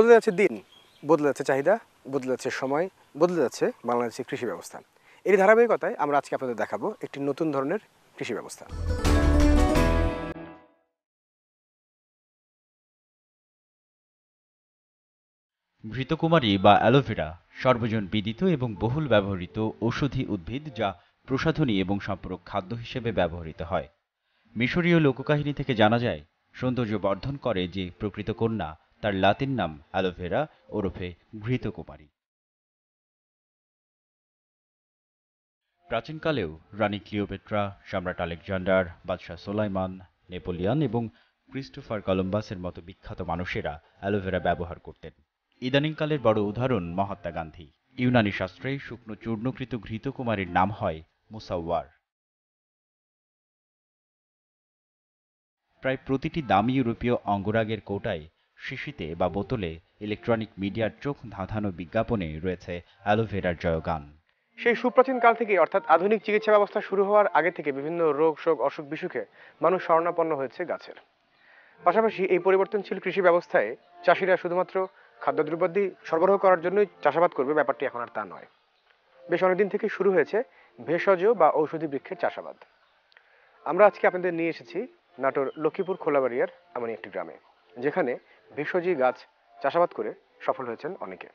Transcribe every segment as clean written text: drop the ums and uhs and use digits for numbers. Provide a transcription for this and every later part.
বদলে যাচ্ছে দিন, বদলে যাচ্ছে চাহিদা, বদলে যাচ্ছে সময়, বদলে যাচ্ছে বাংলাদেশের কৃষি ব্যবস্থা। এর ধারাবাহিকতায় আমরা আজকে আপনাদের দেখাবো একটি নতুন ধরনের কৃষি ব্যবস্থা। ঘৃতকুমারী বা অ্যালোভেরা সর্বজন বিদিত এবং বহুল ব্যবহৃত ঔষধি উদ্ভিদ যা প্রসাধনী এবং সম্পূরক খাদ্য হিসেবে ব্যবহৃত হয়। মিশরীয় লোককাহিনী থেকে জানা যায় সৌন্দর্য বর্ধন করে যে প্রকৃত কন্যা তার লাতিন নাম অ্যালোভেরা ওরফে ঘৃতকুমারী। প্রাচীনকালেও রানী ক্লিওপেট্রা, সম্রাট আলেকজান্ডার, বাদশাহ সোলাইমান, নেপোলিয়ন এবং ক্রিস্টোফার কলম্বাসের মতো বিখ্যাত মানুষেরা অ্যালোভেরা ব্যবহার করতেন। ইদানিংকালের বড় উদাহরণ মহাত্মা গান্ধী। ইউনানি শাস্ত্রে শুকনো চূর্ণকৃত ঘৃতকুমারীর নাম হয় মুসাওয়ার। প্রায় প্রতিটি দামি ইউরোপীয় অঙ্গরাগের কৌটায়, শিশিতে বা বোতলে ইলেকট্রনিক মিডিয়ার চোখ ধাঁধানো বিজ্ঞাপনে রয়েছে অ্যালোভেরার জয়গান। সেই সুপ্রাচীন কাল থেকে অর্থাৎ আধুনিক চিকিৎসা ব্যবস্থা শুরু হওয়ার আগে থেকে বিভিন্ন রোগ শোক অসুখ বিসুখে মানুষ শরণাপন্ন হয়েছে গাছের। পাশাপাশি এই পরিবর্তনশীল কৃষি ব্যবস্থায় চাষিরা শুধুমাত্র খাদ্যদ্রব্যাদি সরবরাহ করার জন্যই চাষাবাদ করবে, ব্যাপারটি এখন আর তা নয়। বেশ অনেকদিন থেকে শুরু হয়েছে ভেষজ বা ঔষধি বৃক্ষের চাষাবাদ। আমরা আজকে আপনাদের নিয়ে এসেছি নাটোর লক্ষ্মীপুর খোলাবাড়িয়ার এমন একটি গ্রামে, যেখানে ভেষজি গাছ চাষাবাদ করে সফল হয়েছেন অনেকে।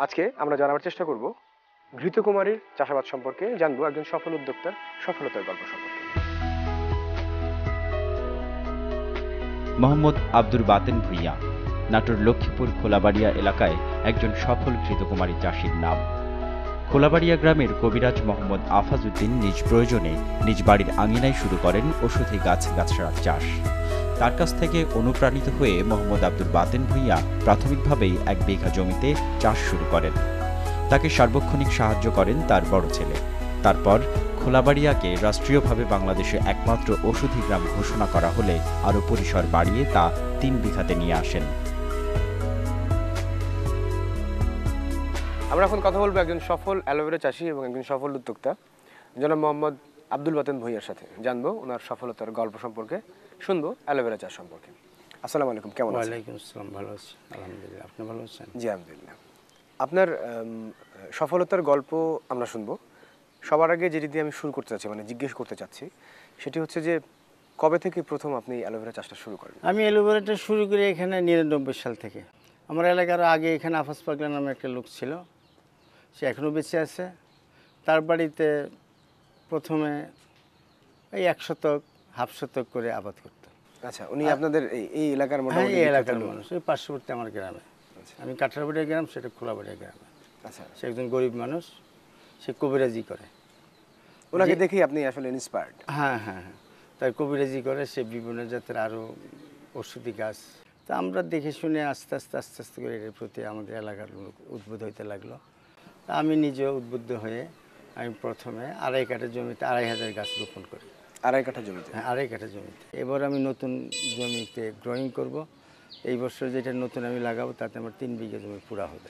আজকে আমরা জানার চেষ্টা করব ঘৃতকুমারীর চাষাবাদ সম্পর্কে, জানবো একজন সফল উদ্যোক্তার সফলতার গল্প সম্পর্কে। মোহাম্মদ আব্দুল বাতেন ভূঁইয়া নাটোর লক্ষ্মীপুর খোলাবাড়িয়া এলাকায় একজন সফল ঘৃতকুমারী চাষির নাম। খোলাবাড়িয়া গ্রামের কবিরাজ মোহাম্মদ আফাজউদ্দিন নিজ প্রয়োজনে নিজ বাড়ির আঙিনায় শুরু করেন ঔষধি গাছগাছড়ার চাষ। তার কাছ থেকে অনুপ্রাণিত হয়ে মোহাম্মদ আব্দুল বাতেন ভূঁইয়া প্রাথমিকভাবেই 1 বিঘা জমিতে চাষ শুরু করেন। তাকে সার্বক্ষণিক সাহায্য করেন তার বড় ছেলে। তারপর খোলাবাড়িয়াকে রাষ্ট্রীয়ভাবে বাংলাদেশে একমাত্র ঔষধি গ্রাম ঘোষণা করা হলে আরও পরিসর বাড়িয়ে তা 3 বিঘাতে নিয়ে আসেন। আমরা এখন কথা বলবো একজন সফল অ্যালোভেরা চাষি এবং একজন সফল উদ্যোক্তা জনাব মোহাম্মদ আব্দুল বাতেন ভূঁইয়ার সাথে। জানবো ওনার সফলতার গল্প সম্পর্কে, শুনবো অ্যালোভেরা চাষ সম্পর্কে। আসসালামু আলাইকুম, কেমন আছেন? ওয়ালাইকুম আসসালাম, ভালো আছি আলহামদুলিল্লাহ। আপনি ভালো আছেন? জি আলহামদুলিল্লাহ। আপনার সফলতার গল্প আমরা শুনবো। সবার আগে যেটি দিয়ে আমি শুরু করতে চাচ্ছি, মানে জিজ্ঞেস করতে চাচ্ছি, সেটি হচ্ছে যে কবে থেকে প্রথম আপনি অ্যালোভেরা চাষটা শুরু করেন? আমি অ্যালোভেরাটা শুরু করি এখানে 99 সাল থেকে। আমার এলাকার আগে এখানে আফাজ পাগলা নামে একটা লোক ছিল, সে এখনও বেঁচে আছে। তার বাড়িতে প্রথমে এই 1 শতক, হাফ শতক করে আবাদ করত। আচ্ছা, উনি আপনাদের এই এলাকার মোটামুটি এই এলাকার মানুষ, ওই পার্শ্ববর্তী আমার গ্রামে। আমি কাঠারবাড়িয়া গ্রাম, সেটা খোলাবাড়িয়া গ্রামে। আচ্ছা, সে একজন গরিব মানুষ, সে কবিরাজি করে। ওনাকে দেখেই আপনি আসলে ইন্সপায়ার্ড? হ্যাঁ হ্যাঁ হ্যাঁ, তাই কবিরাজি করে, সে বিভিন্ন জাতের আরও ঔষধি গাছ। তা আমরা দেখে শুনে আস্তে আস্তে আস্তে আস্তে করে এর প্রতি আমাদের এলাকার লোক উদ্বুদ্ধ হইতে লাগলো। তা আমি নিজে উদ্বুদ্ধ হয়ে আমি প্রথমে 2.5 কাঠা জমিতে 2,500 গাছ রোপণ করি। 2.5 কাঠা জমিতে? হ্যাঁ, 2.5 কাঠা জমিতে। এবার আমি নতুন জমিতে গ্রোয়িং করব। এই বছর যেটা নতুন আমি লাগাবো তাতে আমার 3 বিঘা জমি পুরা হবে।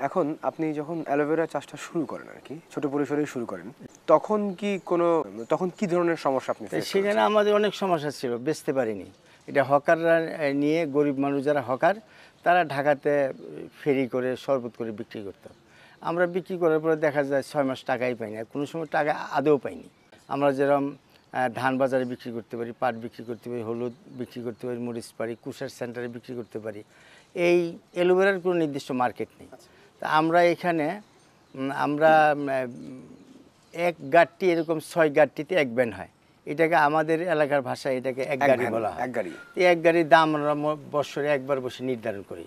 এখন আপনি যখন অ্যালোভেরা চাষটা শুরু করেন, আর কি ছোট পরিসরেই শুরু করেন, তখন কি ধরনের সমস্যা আপনি? সেখানে আমাদের অনেক সমস্যা ছিল, বেচতে পারিনি। এটা হকাররা নিয়ে, গরিব মানুষ যারা হকার, তারা ঢাকাতে ফেরি করে শরবত করে বিক্রি করত। আমরা বিক্রি করার পরে দেখা যায় 6 মাস টাকাই পাইনি, কোনো সময় টাকা আদৌ পাইনি। আমরা যেরকম ধান বাজারে বিক্রি করতে পারি, পাট বিক্রি করতে পারি, হলুদ বিক্রি করতে পারি, মরিচ পারি, কুশার সেন্টারে বিক্রি করতে পারি, এই অ্যালোভেরার কোনো নির্দিষ্ট মার্কেট নেই। তা আমরা এখানে আমরা 1 গাড়টি এরকম 6 গাড়টিতে 1 ব্যান হয়। এটাকে আমাদের এলাকার ভাষায় এটাকে 1 গাড়ি বলা হয়। 1 গাড়ি। এই 1 গাড়ির দাম আমরা বছরে একবার বসে নির্ধারণ করি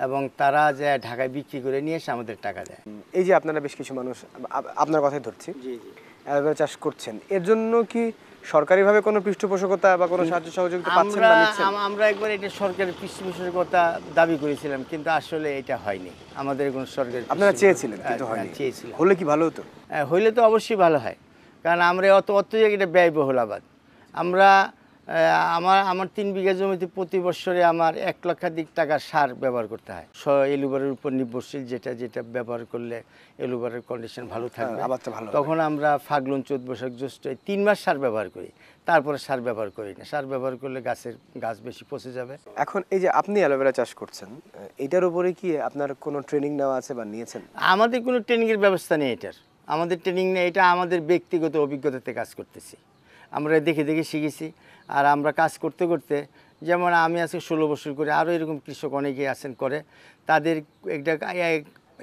এবং তারা যে ঢাকায় বিক্রি করে নিয়ে এসে আমাদের টাকা দেয়। এই যে আপনারা বেশ কিছু মানুষ, আপনার কথাই ধরছি, জি জি, অ্যালোভেরা চাষ করছেন, এর জন্য কি সরকারিভাবে কোনো পৃষ্ঠপোষকতা বা কোনো সাহায্য সহযোগিতা পাচ্ছেন বা নিচ্ছেন? আমরা একবার এটা সরকারি পৃষ্ঠপোষকতা দাবি করেছিলাম, কিন্তু আসলে এটা হয়নি। আমাদের কোনো সরকারি, আপনারা চেয়েছিলেন কিন্তু হয়নি? চেয়েছিলাম। হলে কি ভালো হতো? হইলে তো অবশ্যই ভালো হয়, কারণ আমরা অত জায়গায় এটা ব্যয়বহুল আবাদ। আমরা আমার 3 বিঘা জমিতে প্রতি বছরে আমার 1 লক্ষাধিক টাকার সার ব্যবহার করতে হয়। এলুবারের উপর নির্ভরশীল, যেটা ব্যবহার করলে এলুবারের কন্ডিশন ভালো থাকবে, আবারটা ভালো হবে। তখন আমরা ফাল্গুন, চৈত, বৈশাখ, জ্যৈষ্ঠ এই 3 মাস সার ব্যবহার করি, তারপরে সার ব্যবহার করি না। সার ব্যবহার করলে গাছ বেশি পচে যাবে। এখন এই যে আপনি অ্যালোভেরা চাষ করছেন, এটার উপরে কি আপনার কোনো ট্রেনিং নেওয়া আছে বা নিয়েছেন? আমাদের কোনো ট্রেনিংয়ের ব্যবস্থা নেই এটার। আমাদের ট্রেনিং নেই, এটা আমাদের ব্যক্তিগত অভিজ্ঞতাতে কাজ করতেছি। আমরা দেখে দেখে শিখেছি। আর আমরা কাজ করতে করতে, যেমন আমি আজকে 16 বছর করে, আরও এরকম কৃষক অনেকেই আছেন করে, তাদের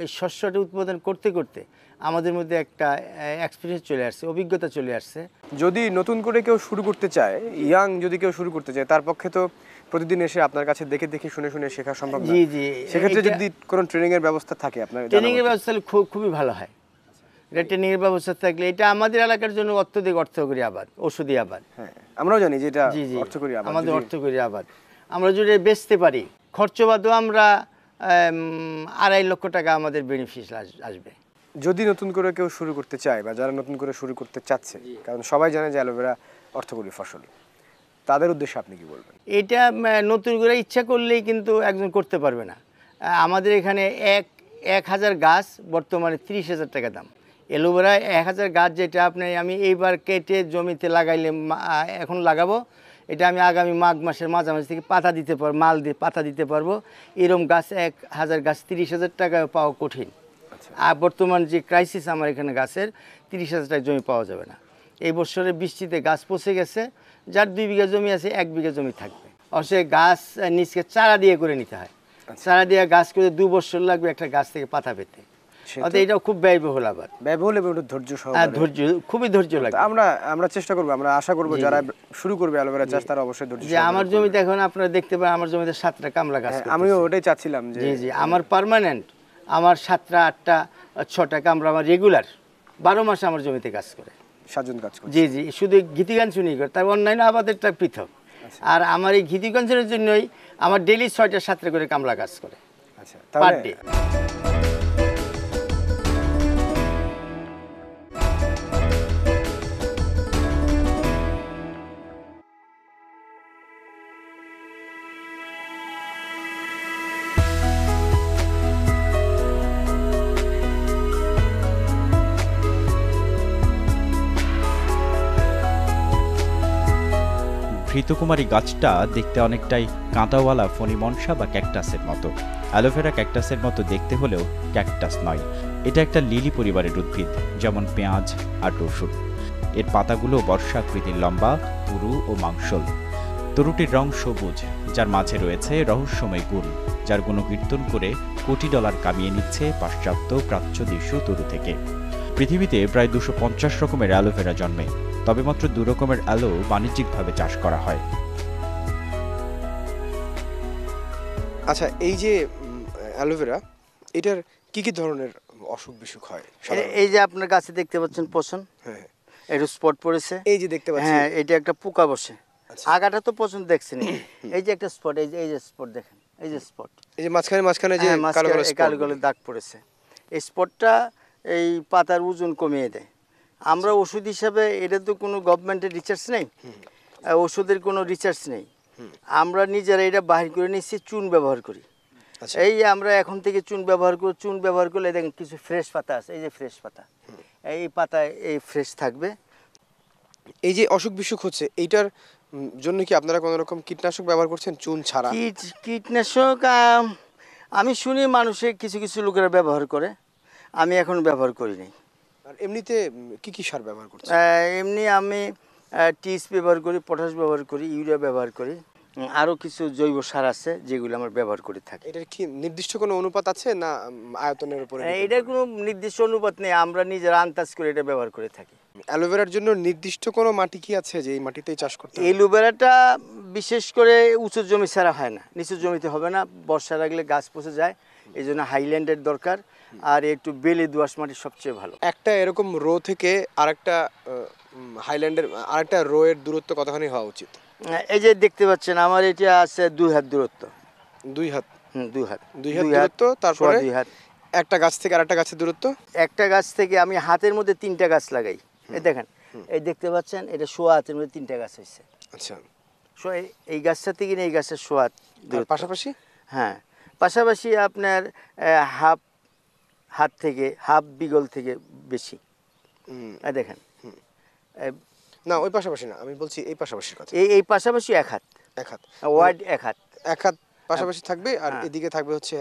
এই শস্যটা উৎপাদন করতে করতে আমাদের মধ্যে একটা এক্সপিরিয়েন্স চলে আসছে, অভিজ্ঞতা চলে আসছে। যদি নতুন করে কেউ শুরু করতে চায়, ইয়াং যদি কেউ শুরু করতে চায়, তার পক্ষে তো প্রতিদিন এসে আপনার কাছে দেখে দেখে শুনে শুনে শেখা সম্ভব না। জি জি, সেক্ষেত্রে যদি কোনো ট্রেনিং এর ব্যবস্থা থাকে আপনার, ট্রেনিংয়ের ব্যবস্থা খুবই ভালো হয়। এটা ট্রেনিংয়ের ব্যবস্থা থাকলে, এটা আমাদের এলাকার জন্য অত্যধিক অর্থকরী আবাদ, ওষুধি আবাদ। হ্যাঁ, আমরাও জানি যে এটা জি জি, অর্থকরী আবাদ। আমাদের অর্থকরী আবাদ। আমরা যদি বেচতে পারি, খরচ বাদেও আমরা 2.5 লক্ষ টাকা আমাদের বেনিফিট আসবে। যদি নতুন করে কেউ শুরু করতে চায় বা যারা নতুন করে শুরু করতে চাচ্ছে, কারণ সবাই জানে যে অ্যালোভেরা অর্থকরী ফসল, তাদের উদ্দেশ্যে আপনি কি বলবেন? এটা নতুন করে ইচ্ছা করলেই কিন্তু একজন করতে পারবে না। আমাদের এখানে 1000 গাছ বর্তমানে 30,000 টাকা দাম। অ্যালোভেরা 1000 গাছ, যেটা আমি এইবার কেটে জমিতে লাগাইলে, এখন লাগাবো, এটা আমি আগামী মাঘ মাসের মাঝামাঝি থেকে পাতা দিতে পারবো, মাল দিয়ে পাতা দিতে পারবো। এরকম গাছ 1000 গাছ 30,000 টাকায় পাওয়া কঠিন। আর বর্তমান যে ক্রাইসিস আমার এখানে গাছের, 30,000 টাকা জমি পাওয়া যাবে না। এই বছরে বৃষ্টিতে গাছ পচে গেছে। যার 2 বিঘা জমি আছে, 1 বিঘা জমি থাকবে। অবশ্যই গাছ নিচকে চারা দিয়ে করে নিতে হয়। চারা দিয়ে গাছ করে 2 বছর লাগবে একটা গাছ থেকে পাতা পেতে। অর্থাৎ এটাও খুব ব্যয়বহুল আবাদ। ব্যয়বহুল এবং ধৈর্য সহকারে। হ্যাঁ, খুবই ধৈর্য লাগে। আমরা চেষ্টা করবো, আমরা আশা করবো যারা শুরু করবে অ্যালোভেরা চাষ, তারা অবশ্যই ধৈর্য। যে আমার জমিতে এখন আপনারা দেখতে পারেন, আমার জমিতে 7টা কামলা গাছ। আমিও ওটাই চাচ্ছিলাম যে জি জি, আমার পার্মানেন্ট, আমার 7টা 8টা 6টা কামলা আমার রেগুলার 12 মাস আমার জমিতে কাজ করে, 7 জন কাজ করে। জি জি, শুধু গীতিগান শুনি করে, তার অন্যান্য আবাদেরটা পৃথক। আর আমার এই গীতিগানের জন্যই আমার ডেইলি 6টা 7টা করে কামলা কাজ করে। আচ্ছা, পার ডে। ঘৃতকুমারী গাছটা দেখতে অনেকটাই কাঁটাওয়ালা ফণিমনসা বা ক্যাকটাসের মতো। অ্যালোভেরা ক্যাকটাসের মতো দেখতে হলেও ক্যাকটাস নয়, এটা একটা লিলি পরিবারের উদ্ভিদ, যেমন পেঁয়াজ আর রসুন। এর পাতাগুলো বর্ষাকৃতির, লম্বা, পুরু ও মাংসল। তরুটির রং সবুজ, যার মাঝে রয়েছে রহস্যময় গুণ, যার গুণকীর্তন করে কোটি ডলার কামিয়ে নিচ্ছে পাশ্চাত্য প্রাচ্য দেশীয় তরু থেকে। পৃথিবীতে প্রায় 250 রকমের অ্যালোভেরা জন্মে, তবে মাত্র 2 রকমের অ্যালো বাণিজ্যিকভাবে চাষ করা হয়। আচ্ছা, এই যে অ্যালোভেরা, এটার কি কি ধরনের অসুখ বিসুখ হয়? এই যে আপনার গাছে দেখতে পাচ্ছেন পচন, হ্যাঁ, একটু স্পট পড়েছে, এই যে দেখতে পাচ্ছি। হ্যাঁ, এটা একটা পোকা বসে। আগাটা তো পচন দেখছেন, এই যে একটা স্পট, এই যে স্পট দেখেন, এই যে স্পট, এই যে মাঝখানে যে কালো কালো দাগ পড়েছে, এই স্পটটা এই পাতার ওজন কমিয়ে দেয়। আমরা ওষুধ হিসাবে, এটা তো কোনো গভর্নমেন্টের রিসার্চ নেই, ওষুধের কোনো রিসার্চ নেই, আমরা নিজেরা এটা বাহির করে নিচ্ছি, চুন ব্যবহার করি। এই আমরা এখন থেকে চুন ব্যবহার করলে দেখেন কিছু ফ্রেশ পাতা আছে, এই যে ফ্রেশ পাতা, এই পাতায় এই ফ্রেশ থাকবে। এই যে অসুখ বিসুখ হচ্ছে, এইটার জন্য কি আপনারা কোনো রকম কীটনাশক ব্যবহার করছেন চুন ছাড়া? কীটনাশক আমি শুনি মানুষে কিছু কিছু লোকেরা ব্যবহার করে, আমি এখন ব্যবহার করিনি। আর এমনিতে কি কি সার ব্যবহার করছেন? এমনি আমি টিএসপি ব্যবহার করি, পটাশ ব্যবহার করি, ইউরিয়া ব্যবহার করি, আরও কিছু জৈব সার আছে যেগুলো আমরা ব্যবহার করে থাকি। এটার কি নির্দিষ্ট কোনো অনুপাত আছে না আয়তনের উপরে? এটার কোনো নির্দিষ্ট অনুপাত নেই, আমরা নিজেরা আন্দাজ করে এটা ব্যবহার করে থাকি। অ্যালোভেরার জন্য নির্দিষ্ট কোনো মাটি কি আছে যে এই মাটিতেই চাষ করতে হবে? অ্যালোভেরাটা বিশেষ করে উঁচু জমি ছাড়া হয় না, নিচু জমিতে হবে না, বর্ষা লাগলে গাছ পচে যায়, এই জন্য হাইল্যান্ডের দরকার। আর একটু বেলে দোআঁশ মাটি সবচেয়ে ভালো। একটা এরকম রো থেকে আরেকটা হাইল্যান্ডের আরেকটা রো এর দূরত্ব কতখানি হওয়া উচিত? এই যে দেখতে পাচ্ছেন আমার এটা আছে 2 হাত দূরত্ব। 2 হাত? 2 হাত দূরত্ব। তারপরে 2 হাত একটা গাছ থেকে আরেকটা গাছের দূরত্ব? একটা গাছ থেকে আমি হাতের মধ্যে 3টা গাছ লাগাই। এই দেখেন, এই দেখতে পাচ্ছেন, এটা 1.5 হাতের মধ্যে 3টা গাছ হয়েছে। আচ্ছা, এই গাছটা থেকে এই গাছের সোয়াদ পাশাপাশি হ্যাঁ, পাশাপাশি আপনার হাত থেকে হাফ বিগল থেকে বেশি। দেখেন না, ওই পাশাপাশি না, আমি বলছি এই পাশাপাশির কথা। এই পাশাপাশি এক হাত ওয়াইড, এক হাত পাশাপাশি থাকবে, আর এদিকে থাকবে হচ্ছে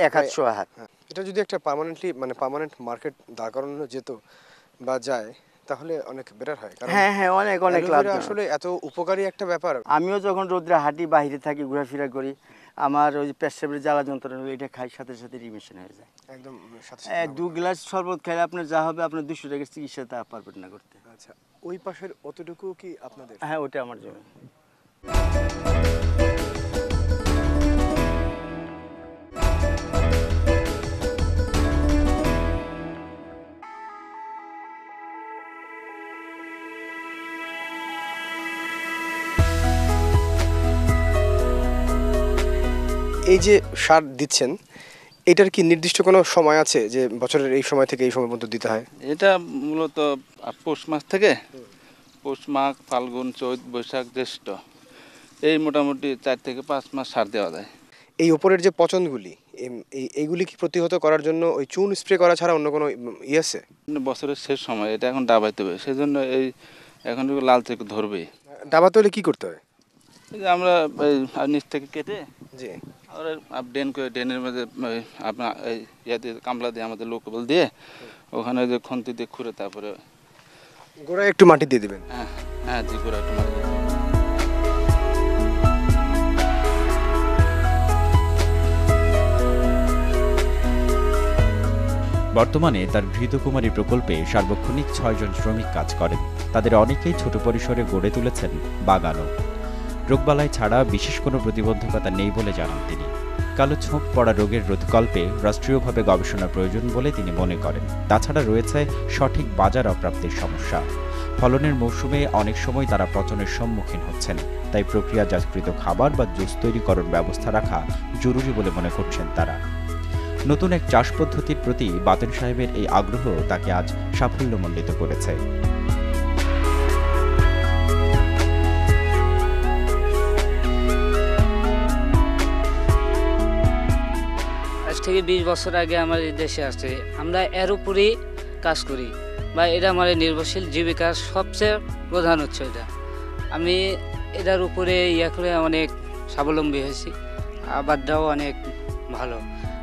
এক হাত সোয়া হাত। এটা যদি একটা পার্মানেন্ট মার্কেট দাঁড় করানো যেত বা যায়, তাহলে অনেক বেটার হয়। হ্যাঁ, অনেক লাভ। আসলে এত উপকারী একটা ব্যাপার। আমিও যখন রোদ্রে হাঁটি, বাইরে থাকি, ঘোরাফেরা করি, আমার ওই পেশাবের জ্বালা যন্ত্রণা হলে এটা খাই, সাথে সাথে রিমিশন হয়ে যায় একদম। 2 গ্লাস শরবত খাইলে আপনার যা হবে, আপনার 200 টাকার চিকিৎসা তা পারবেন না করতে। আচ্ছা, ওই পাশের অতটুকু কি আপনাদের? হ্যাঁ, ওটা আমার জমি। এই যে সার দিচ্ছেন, এটার কি নির্দিষ্ট কোনো সময় আছে যে বছরের এই সময় থেকে এই সময় পর্যন্ত দিতে হয়? এটা মূলত পৌষ মাস থেকে পৌষ মাঘ, ফাল্গুন, চৈত, বৈশাখ, জ্যৈষ্ঠ, এই মোটামুটি 4 থেকে 5 মাস সার দেওয়া যায়। এই উপরের যে পচনগুলি, এইগুলি কি প্রতিহত করার জন্য ওই চুন স্প্রে করা ছাড়া অন্য কোনো ইয়ে আছে? বছরের শেষ সময় এটা এখন ডাবাইতে হবে, সেই জন্য এই এখন লালচে ধরবে। ডাবাতে হলে কি করতে হয়? এই যে আমরা নিচ থেকে কেটে জি ড্রেন করে, ড্রেনের মধ্যে আপনার এই ইয়াতে কামলা দিয়ে, আমাদের লোকেবল দিয়ে, ওখানে যে খন্তি দিয়ে খুঁড়ে তারপরে গোড়ায় একটু মাটি দিয়ে দেবেন। হ্যাঁ জি, গোড়া একটু মাটি দিয়ে দেবেন। বর্তমানে তার ঘৃতকুমারী প্রকল্পে সার্বক্ষণিক 6 জন শ্রমিক কাজ করেন। তাদের অনেকেই ছোট পরিসরে গড়ে তুলেছেন বাগানও। রোগবালাই ছাড়া বিশেষ কোনো প্রতিবন্ধকতা নেই বলে জানান তিনি। কালো ছোপ পড়া রোগের রোধকল্পে রাষ্ট্রীয়ভাবে গবেষণা প্রয়োজন বলে তিনি মনে করেন। তাছাড়া রয়েছে সঠিক বাজার অপ্রাপ্তির সমস্যা। ফলনের মৌসুমে অনেক সময় তারা পচনের সম্মুখীন হচ্ছেন, তাই প্রক্রিয়াজাতকৃত খাবার বা জুস তৈরিকরণ ব্যবস্থা রাখা জরুরি বলে মনে করছেন তারা। নতুন এক চাষ পদ্ধতির প্রতি বাতেন সাহেবের এই আগ্রহ তাকে আজ সাফল্যমণ্ডিত করেছে। আজ থেকে 20 বছর আগে আমার এই দেশে আসছে, আমরা এর উপরেই কাজ করি, বা এটা আমার নির্ভরশীল জীবিকার সবচেয়ে প্রধান হচ্ছে এটা। আমি এটার উপরে করে অনেক স্বাবলম্বী হয়েছি, আবারটাও অনেক ভালো।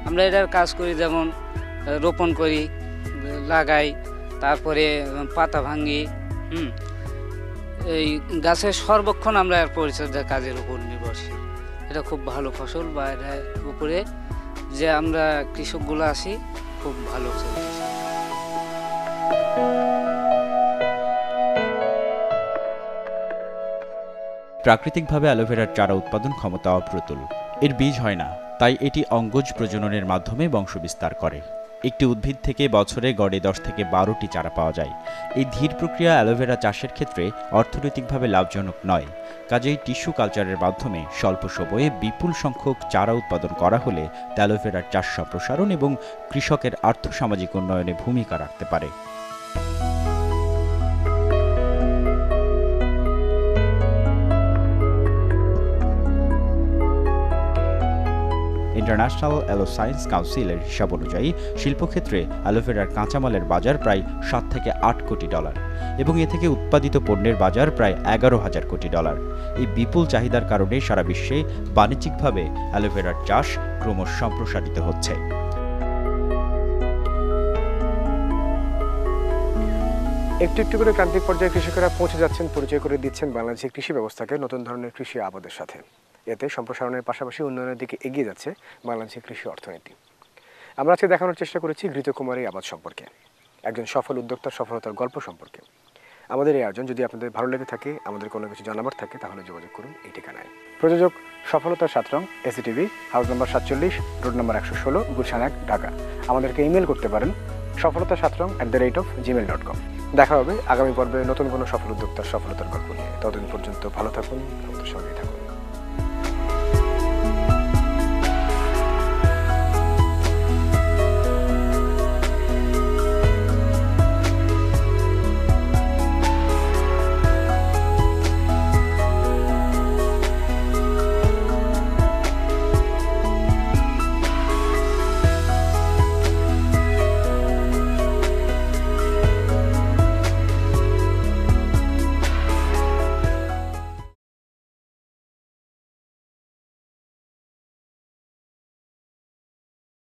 আমরা এটার কাজ করি, যেমন রোপণ করি, লাগাই, তারপরে পাতা ভাঙি, এই গাছের সর্বক্ষণ আমরা এর পরিচর্যার কাজের উপর নির্ভরশীল। এটা খুব ভালো ফসল, বা এটার উপরে যে আমরা কৃষকগুলো আছি খুব ভালো চলতেছে। প্রাকৃতিকভাবে অ্যালোভেরার চারা উৎপাদন ক্ষমতা অপ্রতুল। এর বীজ হয় না, তাই এটি অঙ্গজ প্রজননের মাধ্যমে বংশবিস্তার করে। একটি উদ্ভিদ থেকে বছরে গড়ে 10 থেকে 12টি চারা পাওয়া যায়। এই ধীর প্রক্রিয়া অ্যালোভেরা চাষের ক্ষেত্রে অর্থনৈতিকভাবে লাভজনক নয়। কাজেই টিস্যু কালচারের মাধ্যমে স্বল্প সময়ে বিপুল সংখ্যক চারা উৎপাদন করা হলে অ্যালোভেরার চাষ সম্প্রসারণ এবং কৃষকের আর্থসামাজিক উন্নয়নে ভূমিকা রাখতে পারে। ইন্টারন্যাশনাল অ্যালো সায়েন্স কাউন্সিলের হিসাব অনুযায়ী শিল্পক্ষেত্রে অ্যালোভেরার কাঁচামালের বাজার প্রায় 7 থেকে 8 কোটি ডলার এবং এ থেকে উৎপাদিত পণ্যের বাজার প্রায় 11,000 কোটি ডলার। এই বিপুল চাহিদার কারণে সারা বিশ্বে বাণিজ্যিকভাবে অ্যালোভেরার চাষ ক্রমশ সম্প্রসারিত হচ্ছে। একটু একটু করে ক্রান্তিক পর্যায়ে কৃষকেরা পৌঁছে যাচ্ছেন, পরিচয় করে দিচ্ছেন বাংলাদেশের কৃষি ব্যবস্থাকে নতুন ধরনের কৃষি আবাদের সাথে। এতে সম্প্রসারণের পাশাপাশি উন্নয়নের দিকে এগিয়ে যাচ্ছে বাংলাদেশের কৃষি অর্থনীতি। আমরা আজকে দেখানোর চেষ্টা করেছি ঘৃতকুমারী আবাদ সম্পর্কে, একজন সফল উদ্যোক্তার সফলতার গল্প সম্পর্কে। আমাদের এই আয়োজন যদি আপনাদের ভালো লেগে থাকে, আমাদের কোনো কিছু জানাবার থাকে, তাহলে যোগাযোগ করুন এই ঠিকানায়। প্রযোজক সফলতার 7 রং, এসিটিভি, হাউস নম্বর 47, রোড নম্বর 116, গুলশান 1, ঢাকা। আমাদেরকে ইমেল করতে পারেন সফলতা7rong@gmail.com। দেখা হবে আগামী পর্বে নতুন কোনো সফল উদ্যোক্তার সফলতার গল্প নিয়ে। ততদিন পর্যন্ত ভালো থাকুন, আমাদের সঙ্গেই থাকুন।